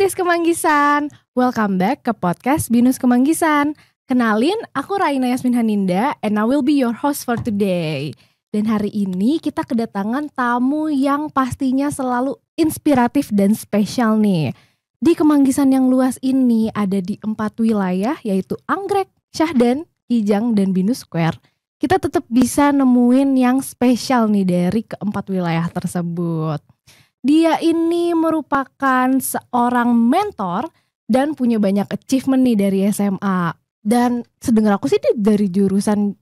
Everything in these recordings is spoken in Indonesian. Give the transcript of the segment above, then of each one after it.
Besties Kemanggisan, welcome back ke podcast Binus Kemanggisan. Kenalin, aku Raina Yasmin Haninda and I will be your host for today. Dan hari ini kita kedatangan tamu yang pastinya selalu inspiratif dan spesial nih. Di Kemanggisan yang luas ini ada di 4 wilayah, yaitu Anggrek, Syahdan, Kijang, dan Binus Square. Kita tetap bisa nemuin yang spesial nih dari keempat wilayah tersebut. Dia ini merupakan seorang mentor dan punya banyak achievement nih dari SMA. Dan sedengar aku sih dia dari jurusan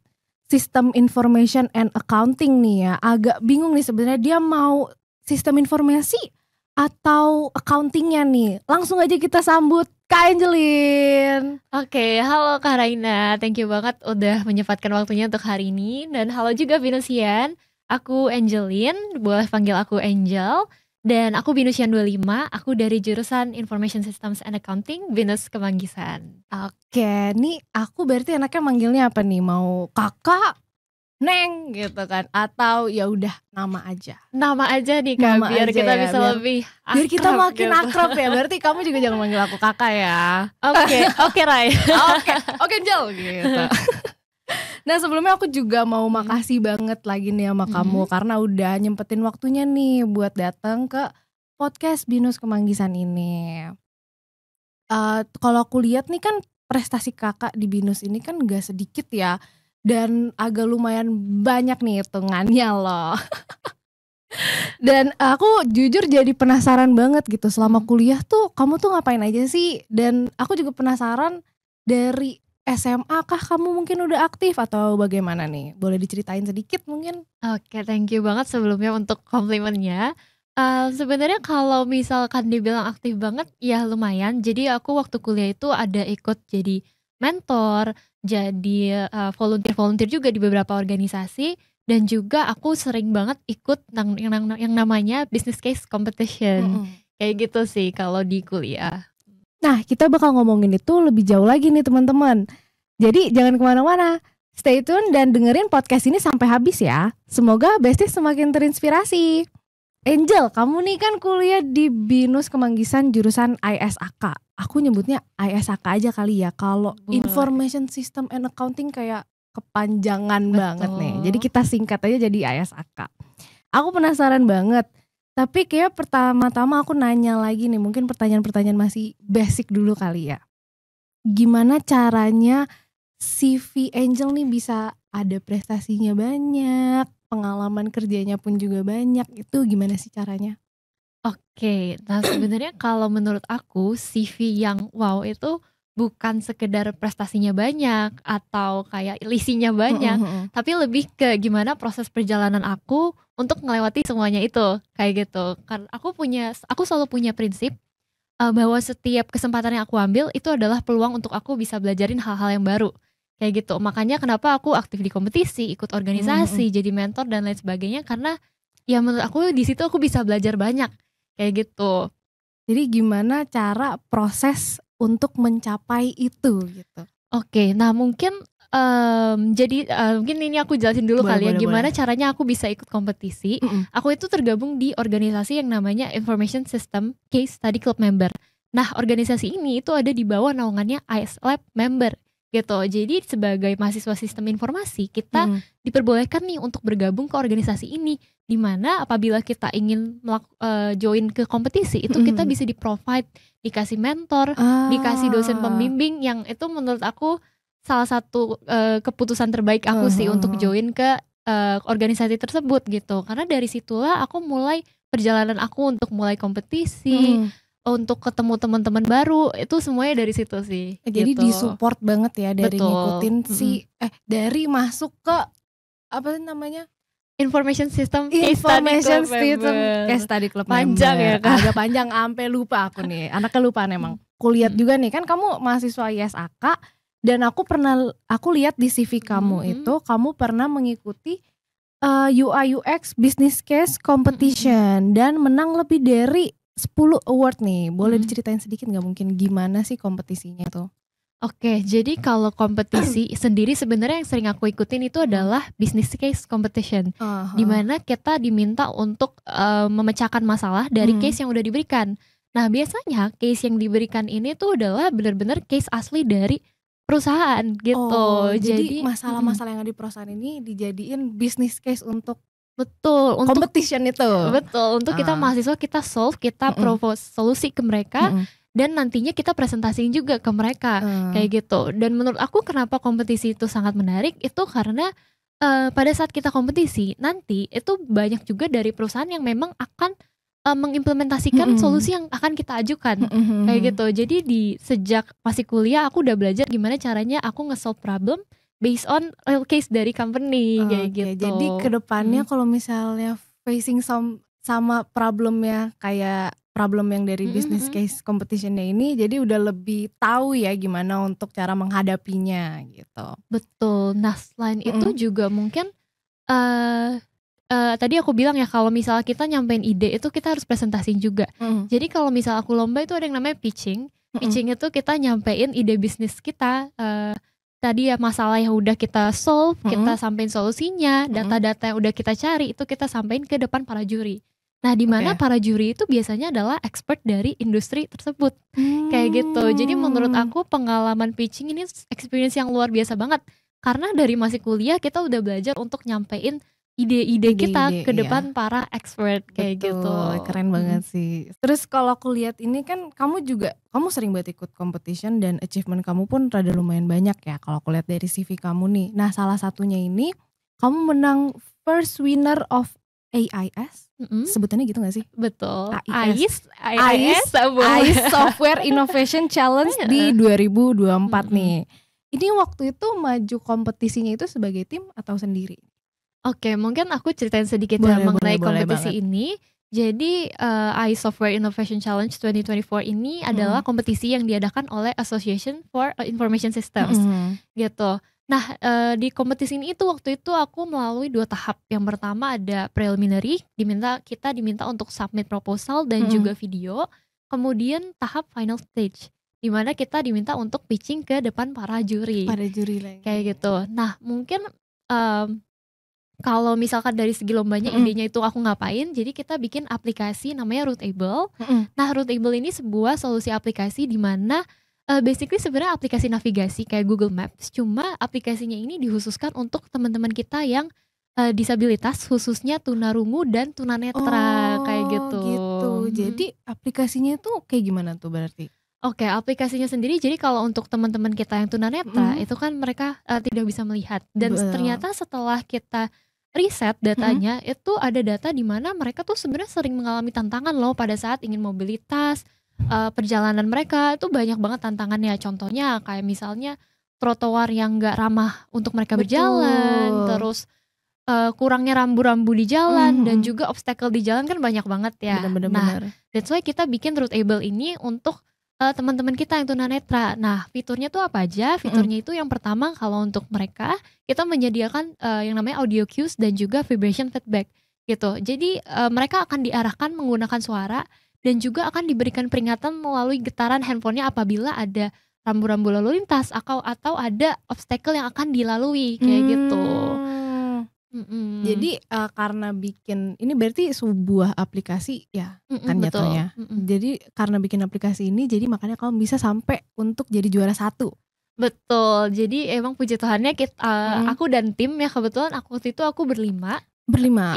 Sistem Information and Accounting nih ya. Agak bingung nih sebenarnya dia mau sistem informasi atau accountingnya nih. Langsung aja kita sambut Kak Angelin. Oke, halo Kak Raina. Thank you banget udah menyempatkan waktunya untuk hari ini. Dan halo juga Binusian. Aku Angelin, boleh panggil aku Angel. Dan aku Binusian 25, aku dari jurusan Information Systems and Accounting, Binus Kemanggisan. Oke, nih aku berarti enaknya manggilnya apa nih? Mau kakak, neng gitu kan? Atau ya udah nama aja? Nama aja nih Kak, biar kita bisa lebih akrab. Biar kita makin gitu. Akrab ya, berarti kamu juga jangan manggil aku kakak ya. Oke Rai. Oke Angel gitu. Nah sebelumnya aku juga mau makasih banget lagi nih sama kamu karena udah nyempetin waktunya nih buat datang ke podcast Binus Kemanggisan ini. Kalau aku lihat nih kan prestasi kakak di Binus ini kan gak sedikit ya. Dan agak lumayan banyak nih hitungannya loh. Dan aku jujur jadi penasaran banget gitu. Selama kuliah tuh kamu tuh ngapain aja sih? Dan aku juga penasaran dari SMA kah kamu mungkin udah aktif atau bagaimana nih? Boleh diceritain sedikit mungkin? Oke, thank you banget sebelumnya untuk komplimennya. Sebenarnya kalau misalkan dibilang aktif banget ya lumayan. Jadi aku waktu kuliah itu ada ikut jadi mentor, jadi volunteer juga di beberapa organisasi. Dan juga aku sering banget ikut yang namanya business case competition. Kayak gitu sih kalau di kuliah. Nah kita bakal ngomongin itu lebih jauh lagi nih teman-teman. Jadi jangan kemana-mana, stay tune dan dengerin podcast ini sampai habis ya. Semoga Besties semakin terinspirasi. Angel, kamu nih kan kuliah di Binus Kemanggisan jurusan ISAK. Aku nyebutnya ISAK aja kali ya. Kalau Information System and Accounting kayak kepanjangan banget nih. Jadi kita singkat aja jadi ISAK. Aku penasaran banget. Tapi kayak pertama-tama aku nanya lagi nih, mungkin pertanyaan-pertanyaan masih basic dulu kali ya. Gimana caranya CV Angel nih bisa ada prestasinya banyak, pengalaman kerjanya pun juga banyak, itu gimana sih caranya? Oke, nah sebenarnya kalau menurut aku CV yang wow itu bukan sekedar prestasinya banyak atau kayak lisinya banyak, tapi lebih ke gimana proses perjalanan aku untuk melewati semuanya itu, kayak gitu. Karena aku selalu punya prinsip bahwa setiap kesempatan yang aku ambil itu adalah peluang untuk aku bisa belajarin hal-hal yang baru, kayak gitu. Makanya kenapa aku aktif di kompetisi, ikut organisasi, jadi mentor dan lain sebagainya, karena ya menurut aku di situ aku bisa belajar banyak, kayak gitu. Jadi gimana cara proses untuk mencapai itu gitu? Oke, nah mungkin mungkin ini aku jelasin dulu kali ya gimana caranya aku bisa ikut kompetisi. Aku itu tergabung di organisasi yang namanya Information System Case Study Club Member. Nah organisasi ini itu ada di bawah naungannya IS Lab Member gitu. Jadi sebagai mahasiswa sistem informasi kita diperbolehkan nih untuk bergabung ke organisasi ini. Dimana apabila kita ingin join ke kompetisi itu kita bisa di-provide, dikasih mentor, dikasih dosen pembimbing, yang itu menurut aku salah satu keputusan terbaik aku sih untuk join ke organisasi tersebut gitu. Karena dari situlah aku mulai perjalanan aku untuk mulai kompetisi, untuk ketemu teman-teman baru, itu semuanya dari situ sih. Jadi gitu. disupport banget ya dari Betul. ngikutin dari masuk ke apa namanya? Information System Case Study Club Panjang Member. Ya Kak? Agak panjang sampai lupa aku nih. Anaknya lupaan emang. Kulihat juga nih kan kamu mahasiswa ISAK dan aku lihat di CV kamu itu kamu pernah mengikuti UI UX Business Case Competition dan menang lebih dari 10 award nih. Boleh diceritain sedikit gak mungkin gimana sih kompetisinya tuh? Oke, jadi kalau kompetisi sendiri sebenarnya yang sering aku ikutin itu adalah business case competition, di mana kita diminta untuk memecahkan masalah dari case yang udah diberikan. Nah biasanya case yang diberikan ini tuh adalah benar-benar case asli dari perusahaan gitu. Jadi masalah-masalah yang ada di perusahaan ini dijadiin business case untuk betul untuk competition itu. Betul, untuk kita mahasiswa kita solve, kita propose solusi ke mereka dan nantinya kita presentasiin juga ke mereka kayak gitu. Dan menurut aku kenapa kompetisi itu sangat menarik itu karena pada saat kita kompetisi nanti itu banyak juga dari perusahaan yang memang akan mengimplementasikan solusi yang akan kita ajukan kayak gitu. Jadi sejak masih kuliah aku udah belajar gimana caranya aku nge-solve problem based on real case dari company kayak gitu. Jadi kedepannya kalau misalnya facing sama problemnya kayak problem yang dari business case competitionnya ini, jadi udah lebih tahu ya gimana untuk cara menghadapinya gitu. Betul. Nah selain itu juga mungkin tadi aku bilang ya kalau misalnya kita nyampein ide itu kita harus presentasiin juga. Jadi kalau misal aku lomba itu ada yang namanya pitching. Pitching itu kita nyampein ide bisnis kita. Tadi ya masalah yang udah kita solve, kita sampein solusinya, data-data yang udah kita cari itu kita sampein ke depan para juri. Nah di mana para juri itu biasanya adalah expert dari industri tersebut, kayak gitu. Jadi menurut aku pengalaman pitching ini experience yang luar biasa banget. Karena dari masih kuliah kita udah belajar untuk nyampein ide-ide kita ke depan para expert kayak gitu. Keren banget sih. Terus kalau aku lihat ini kan kamu sering banget ikut competition dan achievement kamu pun rada lumayan banyak ya kalau aku lihat dari CV kamu nih. Nah salah satunya ini kamu menang first winner of AIS, sebutannya gitu gak sih? Betul. AIS Software Innovation Challenge di 2024 nih. Ini waktu itu maju kompetisinya itu sebagai tim atau sendiri? Oke, mungkin aku ceritain sedikit mengenai kompetisi ini. Jadi AIS Software Innovation Challenge 2024 ini adalah kompetisi yang diadakan oleh Association for Information Systems gitu. Nah di kompetisi ini waktu itu aku melalui 2 tahap. Yang pertama ada preliminary, kita diminta untuk submit proposal dan juga video. Kemudian tahap final stage, dimana kita diminta untuk pitching ke depan para juri. Lagi. Kayak gitu. Nah mungkin kalau misalkan dari segi lombanya idenya itu aku ngapain, jadi kita bikin aplikasi namanya Rootable. Nah Rootable ini sebuah solusi aplikasi di mana basically sebenarnya aplikasi navigasi kayak Google Maps, cuma aplikasinya ini dikhususkan untuk teman-teman kita yang disabilitas, khususnya tunarungu dan tunanetra kayak gitu. Jadi aplikasinya itu kayak gimana tuh berarti? Oke, aplikasinya sendiri jadi kalau untuk teman-teman kita yang tunanetra itu kan mereka tidak bisa melihat dan ternyata setelah kita riset datanya itu ada data di mana mereka tuh sebenarnya sering mengalami tantangan loh pada saat ingin mobilitas, perjalanan mereka itu banyak banget tantangannya. Contohnya kayak misalnya trotoar yang nggak ramah untuk mereka berjalan, terus kurangnya rambu-rambu di jalan dan juga obstacle di jalan kan banyak banget ya. Nah, that's why kita bikin Rootable ini untuk teman-teman kita yang tunanetra. Nah fiturnya tuh apa aja? Fiturnya itu yang pertama kalau untuk mereka kita menyediakan yang namanya audio cues dan juga vibration feedback gitu. Jadi mereka akan diarahkan menggunakan suara dan juga akan diberikan peringatan melalui getaran handphonenya apabila ada rambu-rambu lalu lintas atau ada obstacle yang akan dilalui kayak gitu. Jadi karena bikin ini berarti sebuah aplikasi ya kan jatuhnya. Jadi karena bikin aplikasi ini jadi makanya kamu bisa sampai untuk jadi juara 1. Betul. Jadi emang puji Tuhannya aku dan tim ya kebetulan waktu itu aku berlima.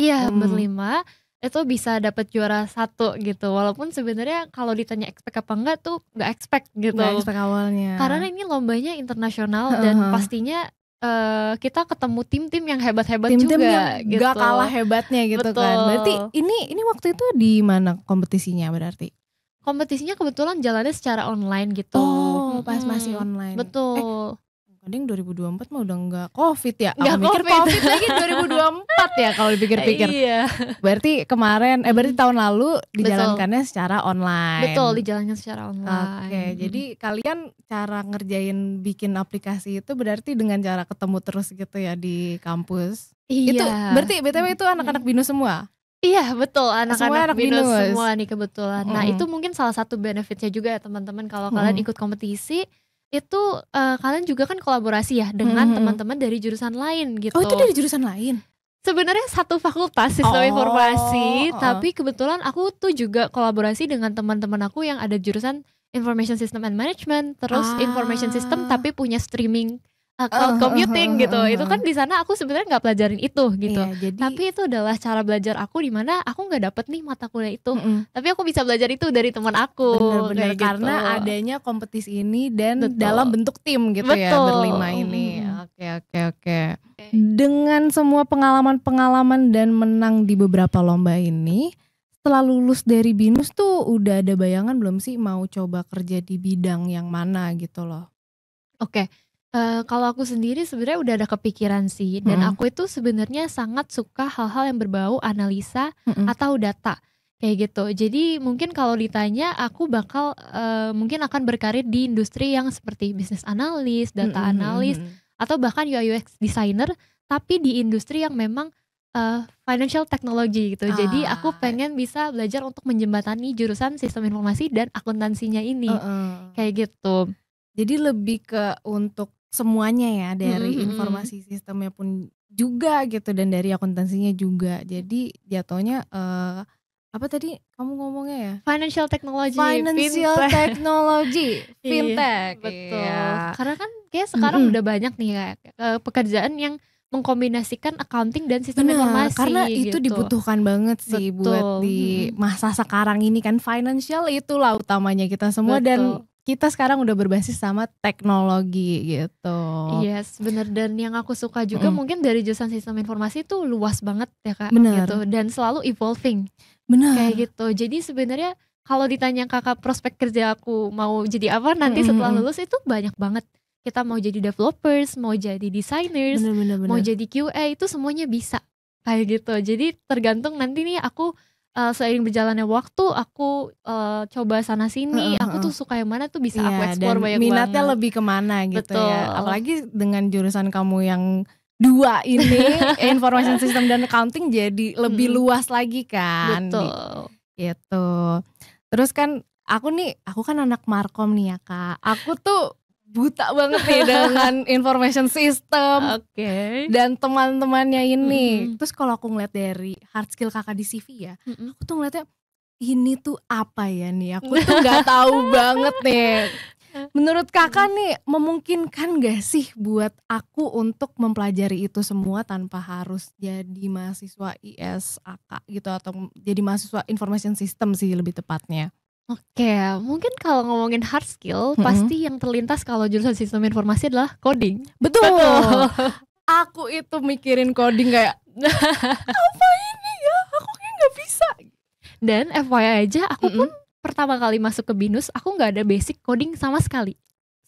Iya berlima itu bisa dapat juara 1 gitu. Walaupun sebenarnya kalau ditanya expect apa enggak tuh nggak expect gitu. Nggak expect awalnya. Karena ini lombanya internasional dan pastinya kita ketemu tim-tim yang hebat-hebat tim-tim juga yang gitu. Gak kalah hebatnya gitu. Betul. Kan. Berarti ini waktu itu di mana kompetisinya berarti? Kompetisinya kebetulan jalannya secara online gitu. Pas masih online. Betul. Kadang 2024 mah udah nggak COVID ya. Nggak mikir COVID lagi 2024 ya kalau dipikir-pikir. Iya. Berarti berarti tahun lalu dijalankannya secara online. Betul, dijalankan secara online. Oke, jadi kalian cara ngerjain bikin aplikasi itu berarti dengan cara ketemu terus gitu ya di kampus. Iya. Itu berarti BTW itu anak-anak BINUS semua? Iya betul, anak-anak BINUS semua nih kebetulan. Nah itu mungkin salah satu benefitnya juga ya teman-teman kalau kalian ikut kompetisi. Itu kalian juga kan kolaborasi ya dengan teman-teman dari jurusan lain gitu. Oh itu dari jurusan lain? Sebenarnya satu fakultas sistem informasi, tapi kebetulan aku tuh juga kolaborasi dengan teman-teman aku yang ada jurusan Information System and Management, terus Information System tapi punya streaming cloud computing gitu. Itu kan di sana aku sebenarnya nggak pelajarin itu gitu. Jadi, tapi itu adalah cara belajar aku di mana aku nggak dapet nih mata kuliah itu. Tapi aku bisa belajar itu dari teman aku. Bener-bener karena gitu. Adanya kompetisi ini dan dalam bentuk tim gitu ya berlima ini. Oke. Dengan semua pengalaman-pengalaman dan menang di beberapa lomba ini, setelah lulus dari BINUS tuh udah ada bayangan belum sih mau coba kerja di bidang yang mana gitu loh? Oke. Kalau aku sendiri sebenarnya udah ada kepikiran sih, dan aku itu sebenarnya sangat suka hal-hal yang berbau analisa atau data kayak gitu. Jadi mungkin kalau ditanya aku bakal mungkin akan berkarir di industri yang seperti business analyst, data analyst, atau bahkan UI UX designer, tapi di industri yang memang financial technology gitu. Jadi aku pengen bisa belajar untuk menjembatani jurusan sistem informasi dan akuntansinya ini kayak gitu. Jadi lebih ke untuk semuanya ya, dari informasi sistemnya pun juga gitu dan dari akuntansinya juga. Jadi jatuhnya apa tadi kamu ngomongnya ya? Financial technology, fintech. Betul. Iya. Karena kan kayak sekarang udah banyak nih kayak pekerjaan yang mengkombinasikan accounting dan sistem informasi. Karena itu gitu. dibutuhkan banget sih buat di masa sekarang ini kan, financial itulah utamanya kita semua. Dan kita sekarang udah berbasis sama teknologi gitu. Yes, bener. Dan yang aku suka juga mungkin dari jurusan sistem informasi itu luas banget ya Kak. Bener. Gitu. Dan selalu evolving. Bener. Kayak gitu. Jadi sebenarnya kalau ditanya kakak prospek kerja aku mau jadi apa nanti setelah lulus itu banyak banget. Kita mau jadi developers, mau jadi designers, mau jadi QA, itu semuanya bisa. Kayak gitu. Jadi tergantung nanti nih aku seiring berjalannya waktu aku coba sana sini, aku tuh suka yang mana tuh bisa aku explore banyak banget. Minatnya lebih kemana gitu. Betul. Ya. Apalagi dengan jurusan kamu yang dua ini, information system dan accounting, jadi lebih luas lagi kan. Betul. Gitu. Terus kan aku kan anak Markom nih ya Kak. Aku tuh buta banget nih dengan information system. Dan teman-temannya ini. Terus kalau aku ngeliat dari hard skill kakak di CV ya, aku tuh ngeliatnya ini tuh apa ya nih, aku tuh gak tahu banget nih. Menurut kakak nih, memungkinkan gak sih buat aku untuk mempelajari itu semua tanpa harus jadi mahasiswa ISAK gitu, atau jadi mahasiswa information system sih lebih tepatnya? Oke, mungkin kalau ngomongin hard skill, pasti yang terlintas kalau jurusan sistem informasi adalah coding. Betul. Aku itu mikirin coding kayak apa ini ya, aku kayak gak bisa. Dan FYI aja, aku pun pertama kali masuk ke BINUS, aku gak ada basic coding sama sekali.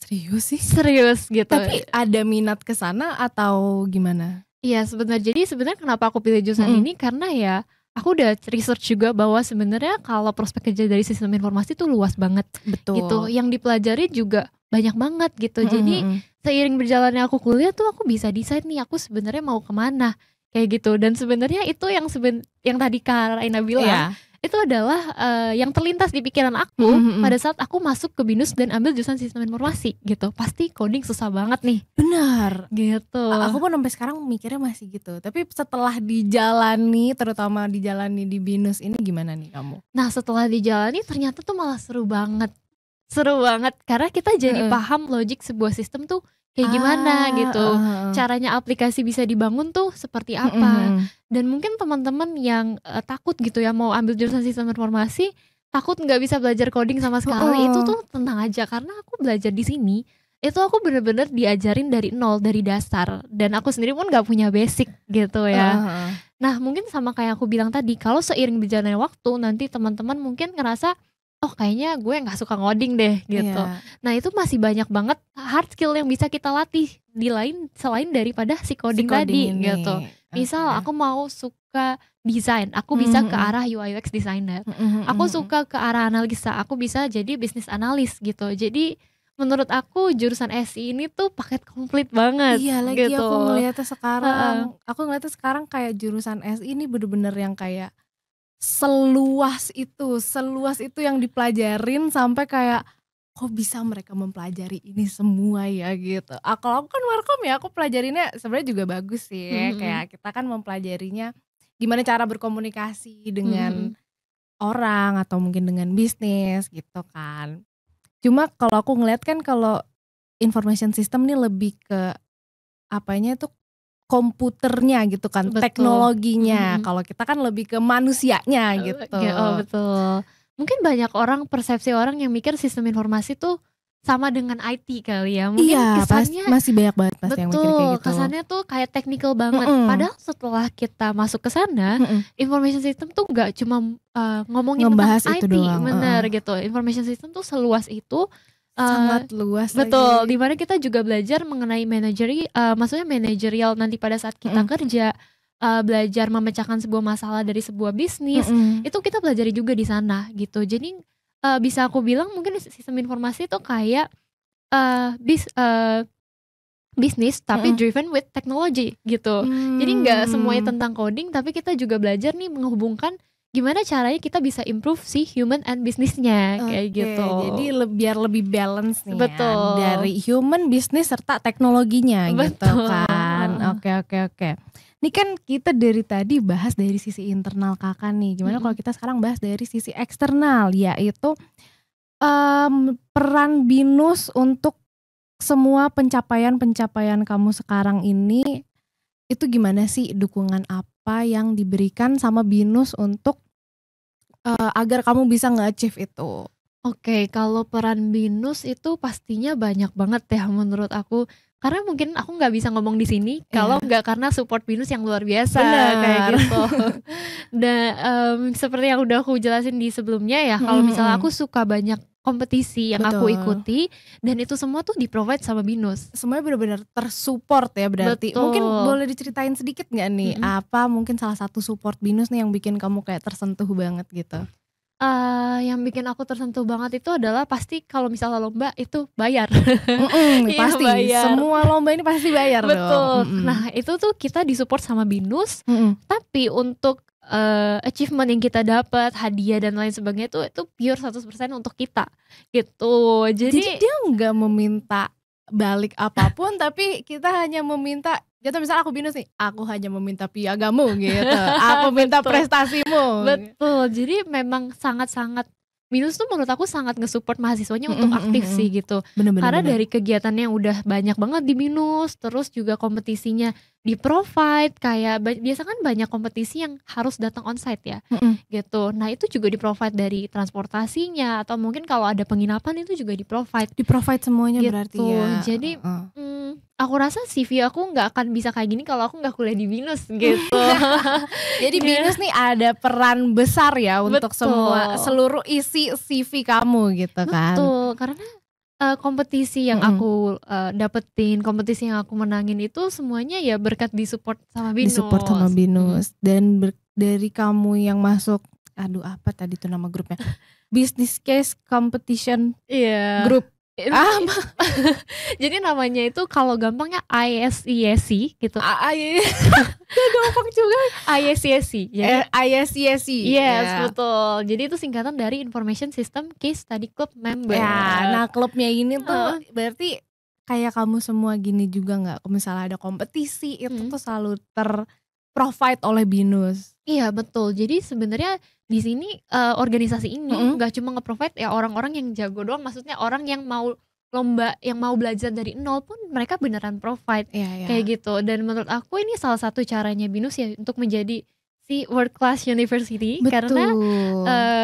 Serius sih? Serius gitu. Tapi ada minat ke sana atau gimana? Iya sebenarnya, jadi sebenarnya kenapa aku pilih jurusan ini karena ya aku udah research juga bahwa sebenarnya kalau prospek kerja dari sistem informasi tuh luas banget. Betul. Gitu. Yang dipelajari juga banyak banget gitu. Jadi seiring berjalannya aku kuliah tuh aku bisa decide nih aku sebenarnya mau kemana kayak gitu. Dan sebenarnya itu yang tadi Kak Raina bilang, itu adalah yang terlintas di pikiran aku pada saat aku masuk ke BINUS dan ambil jurusan sistem informasi gitu. Pasti coding susah banget nih. Benar. Gitu. Aku pun sampai sekarang mikirnya masih gitu. Tapi setelah dijalani, terutama dijalani di BINUS ini gimana nih kamu? Nah setelah dijalani ternyata tuh malah seru banget. Seru banget karena kita jadi paham logik sebuah sistem tuh kayak gimana gitu. Caranya aplikasi bisa dibangun tuh seperti apa. Dan mungkin teman-teman yang takut gitu ya mau ambil jurusan sistem informasi, takut nggak bisa belajar coding sama sekali, itu tuh tenang aja karena aku belajar di sini. Itu aku bener-bener diajarin dari nol, dari dasar. Dan aku sendiri pun gak punya basic gitu ya. Nah mungkin sama kayak aku bilang tadi, kalau seiring berjalannya waktu nanti teman-teman mungkin ngerasa oh kayaknya gue gak suka ngoding deh gitu. Nah itu masih banyak banget hard skill yang bisa kita latih selain daripada si coding tadi ini. Gitu. Misal aku mau suka desain, aku bisa ke arah UI UX designer. Aku suka ke arah analisa, aku bisa jadi business analyst gitu. Jadi menurut aku jurusan SI ini tuh paket komplit banget. Iya lagi gitu. Aku ngeliatnya sekarang kayak jurusan SI ini bener-bener yang kayak seluas itu yang dipelajarin sampai kayak kok bisa mereka mempelajari ini semua ya gitu. Kalau aku kan Markom ya, aku pelajarinnya sebenarnya juga bagus sih. Kayak kita kan mempelajarinya gimana cara berkomunikasi dengan orang atau mungkin dengan bisnis gitu kan. Cuma kalau aku ngeliat kan kalau information system nih lebih ke apanya tuh komputernya gitu kan, Betul. teknologinya. Kalau kita kan lebih ke manusianya gitu. Oh betul. Mungkin banyak orang, persepsi orang yang mikir sistem informasi tuh sama dengan IT kali ya. Mungkin Iya, kesannya masih banyak banget pasti yang mikir kayak betul, gitu. kesannya tuh kayak technical banget. Padahal setelah kita masuk ke sana, information system tuh nggak cuma ngomongin Ngebahas tentang itu IT, doang. bener gitu. Information system tuh seluas itu. Sangat luas Betul, lagi. dimana kita juga belajar mengenai maksudnya manajerial nanti pada saat kita kerja, belajar memecahkan sebuah masalah dari sebuah bisnis, itu kita pelajari juga di sana gitu. Jadi bisa aku bilang mungkin sistem informasi itu kayak bisnis tapi driven with technology gitu. Jadi nggak semuanya tentang coding, tapi kita juga belajar nih menghubungkan gimana caranya kita bisa improve si human and bisnisnya kayak gitu. Jadi biar lebih balance nih Betul. ya, dari human, bisnis serta teknologinya gitu Betul. kan. Oke. Ini kan kita dari tadi bahas dari sisi internal kakak nih. Gimana kalau kita sekarang bahas dari sisi eksternal, yaitu peran BINUS untuk semua pencapaian kamu sekarang ini. Itu gimana sih, dukungan apa yang diberikan sama BINUS untuk agar kamu bisa nge-achieve itu? Oke, kalau peran BINUS itu pastinya banyak banget ya menurut aku. Karena mungkin aku nggak bisa ngomong di sini kalau nggak karena support BINUS yang luar biasa. Bener. Kayak gitu. Dan seperti yang udah aku jelasin di sebelumnya ya, kalau misalnya aku suka banyak kompetisi yang aku ikuti, dan itu semua tuh di-provide sama BINUS. Semuanya benar-benar tersupport ya berarti. Betul. Mungkin boleh diceritain sedikit nggak nih, apa mungkin salah satu support BINUS nih yang bikin kamu kayak tersentuh banget gitu? Yang bikin aku tersentuh banget itu adalah pasti kalau misalnya lomba itu bayar. Pasti, bayar. Semua lomba ini pasti bayar. Betul. Dong. Nah itu tuh kita disupport sama BINUS, tapi untuk achievement yang kita dapat, hadiah dan lain sebagainya itu pure 100% untuk kita gitu. Jadi dia nggak meminta balik apapun, tapi kita hanya meminta, contoh misalnya aku BINUS nih, aku hanya meminta piagamu gitu, aku minta prestasimu. Betul, jadi memang sangat-sangat BINUS tuh menurut aku sangat nge-support mahasiswanya untuk aktif sih gitu. Karena dari kegiatannya yang udah banyak banget di BINUS, terus juga kompetisinya di-provide, kayak biasa kan banyak kompetisi yang harus datang onsite ya gitu. Nah itu juga di-provide dari transportasinya, atau mungkin kalau ada penginapan itu juga di-provide semuanya gitu. Berarti ya. Jadi aku rasa CV aku nggak akan bisa kayak gini kalau aku nggak kuliah di BINUS gitu. Jadi BINUS nih ada peran besar ya untuk seluruh isi CV kamu gitu kan. Betul, karena kompetisi yang aku dapetin, kompetisi yang aku menangin itu semuanya ya berkat disupport sama BINUS. Disupport sama BINUS. Dan dari kamu yang masuk, apa tadi tuh nama grupnya? Business Case Competition Group. Jadi namanya itu kalau gampangnya ISESC gitu. Gampang juga. ISESC. ISESC. Yes, betul. Jadi itu singkatan dari Information System Case Study Club Member. Ya, nah klubnya ini tuh berarti kayak kamu semua gini juga nggak? Kalau misalnya ada kompetisi itu tuh selalu terprovide oleh BINUS. Iya betul. Jadi sebenarnya di sini organisasi ini nggak cuma nge-provide ya orang-orang yang jago doang, maksudnya orang yang mau lomba, yang mau belajar dari nol pun mereka beneran provide kayak gitu. Dan menurut aku ini salah satu caranya BINUS ya untuk menjadi si world class university. Betul. Karena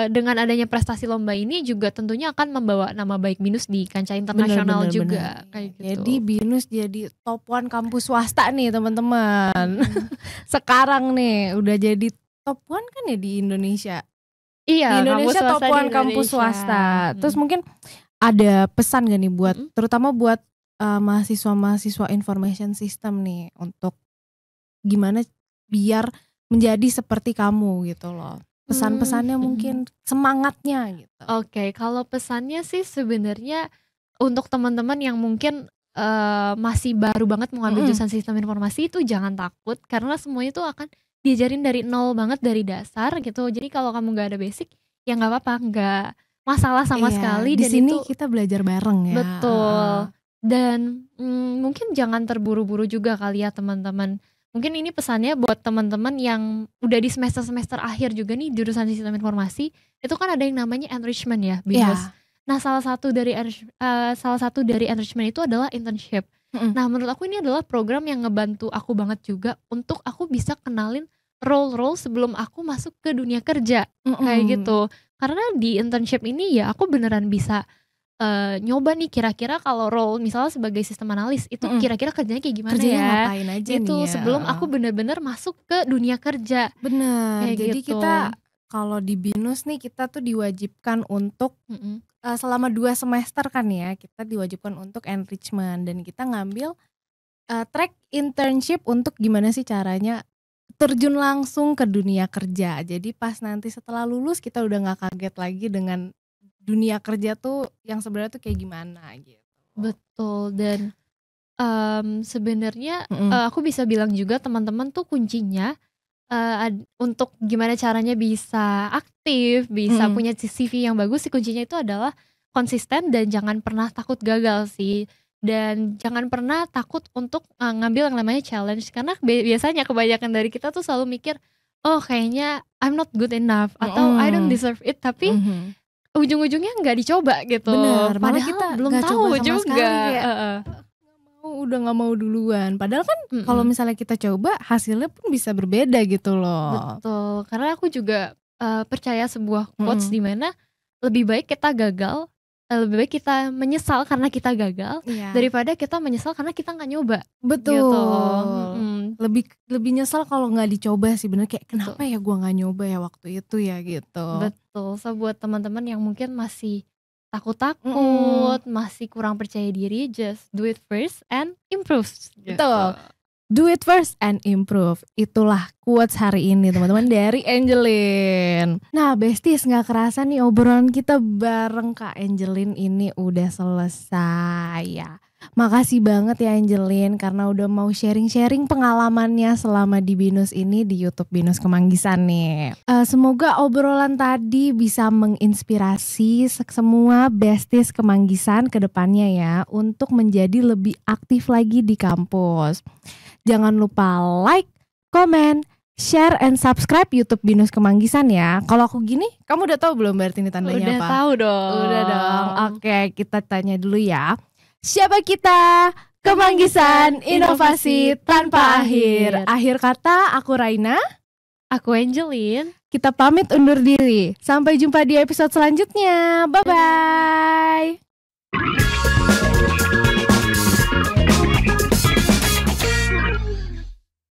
dengan adanya prestasi lomba ini juga tentunya akan membawa nama baik BINUS di kancah internasional juga. Kayak gitu. Jadi BINUS jadi top 1 kampus swasta nih teman-teman. Sekarang nih udah jadi top 1 kan ya di Indonesia. Iya, di Indonesia top 1 kampus swasta. Terus mungkin ada pesan gak nih buat terutama buat mahasiswa-mahasiswa information system nih, untuk gimana biar menjadi seperti kamu gitu loh. Pesan-pesannya mungkin semangatnya gitu. Oke, kalau pesannya sih sebenarnya untuk teman-teman yang mungkin masih baru banget mau ngambil jurusan sistem informasi, itu jangan takut karena semuanya itu akan diajarin dari nol banget, dari dasar gitu. Jadi kalau kamu gak ada basic ya gak apa-apa, masalah sama sekali. Di dan sini itu kita belajar bareng ya. Betul. Dan mungkin jangan terburu-buru juga kali ya teman-teman. Mungkin ini pesannya buat teman-teman yang udah di semester-semester akhir juga nih jurusan sistem informasi. Itu kan ada yang namanya enrichment ya, Binus. Nah, salah satu dari enrichment itu adalah internship. Nah, menurut aku ini adalah program yang ngebantu aku banget juga untuk aku bisa kenalin role-role sebelum aku masuk ke dunia kerja. Kayak gitu. Karena di internship ini ya aku beneran bisa nyoba nih kira-kira kalau role misalnya sebagai sistem analis itu kira-kira kerjanya kayak gimana ngapain aja itu nih ya. Sebelum aku bener-bener masuk ke dunia kerja. Bener. Kayak Jadi gitu. kita kalau di Binus nih kita tuh diwajibkan untuk selama 2 semester kan ya, kita diwajibkan untuk enrichment dan kita ngambil track internship untuk gimana sih caranya terjun langsung ke dunia kerja. Jadi pas nanti setelah lulus kita udah gak kaget lagi dengan dunia kerja tuh yang sebenarnya tuh kayak gimana gitu. Betul. Dan sebenarnya aku bisa bilang juga teman-teman tuh kuncinya untuk gimana caranya bisa aktif, bisa punya CV yang bagus sih, kuncinya itu adalah konsisten dan jangan pernah takut gagal sih. Dan jangan pernah takut untuk ngambil yang namanya challenge. Karena biasanya kebanyakan dari kita tuh selalu mikir, oh kayaknya I'm not good enough atau I don't deserve it. Tapi ujung-ujungnya nggak dicoba gitu. Bener, padahal kita belum tahu juga. Udah nggak mau duluan. Padahal kan kalau misalnya kita coba hasilnya pun bisa berbeda gitu loh. Betul. Karena aku juga percaya sebuah quotes di mana lebih baik kita gagal, lebih baik kita menyesal karena kita gagal daripada kita menyesal karena kita nggak nyoba. Betul. Gitu. Lebih nyesal kalau nggak dicoba sih, bener kayak kenapa ya gue nggak nyoba ya waktu itu ya gitu. Betul. So buat teman-teman yang mungkin masih takut-takut, masih kurang percaya diri, just do it first and improve. Betul. Do it first and improve. Itulah quotes hari ini teman-teman dari Angelin. Nah besties, gak kerasa nih obrolan kita bareng Kak Angelin ini udah selesai ya. Makasih banget ya Angelin karena udah mau sharing-sharing pengalamannya selama di Binus ini di YouTube Binus Kemanggisan nih. Semoga obrolan tadi bisa menginspirasi semua besties Kemanggisan ke depannya ya untuk menjadi lebih aktif lagi di kampus. Jangan lupa like, comment, share, and subscribe YouTube Binus Kemanggisan ya. Kalau aku gini, kamu udah tahu belum berarti ini tandanya apa? Udah tahu dong. Udah dong. Oke, kita tanya dulu ya. Siapa kita? Kemanggisan, inovasi tanpa akhir. Akhir kata, aku Raina. Aku Angelin. Kita pamit undur diri. Sampai jumpa di episode selanjutnya. Bye-bye.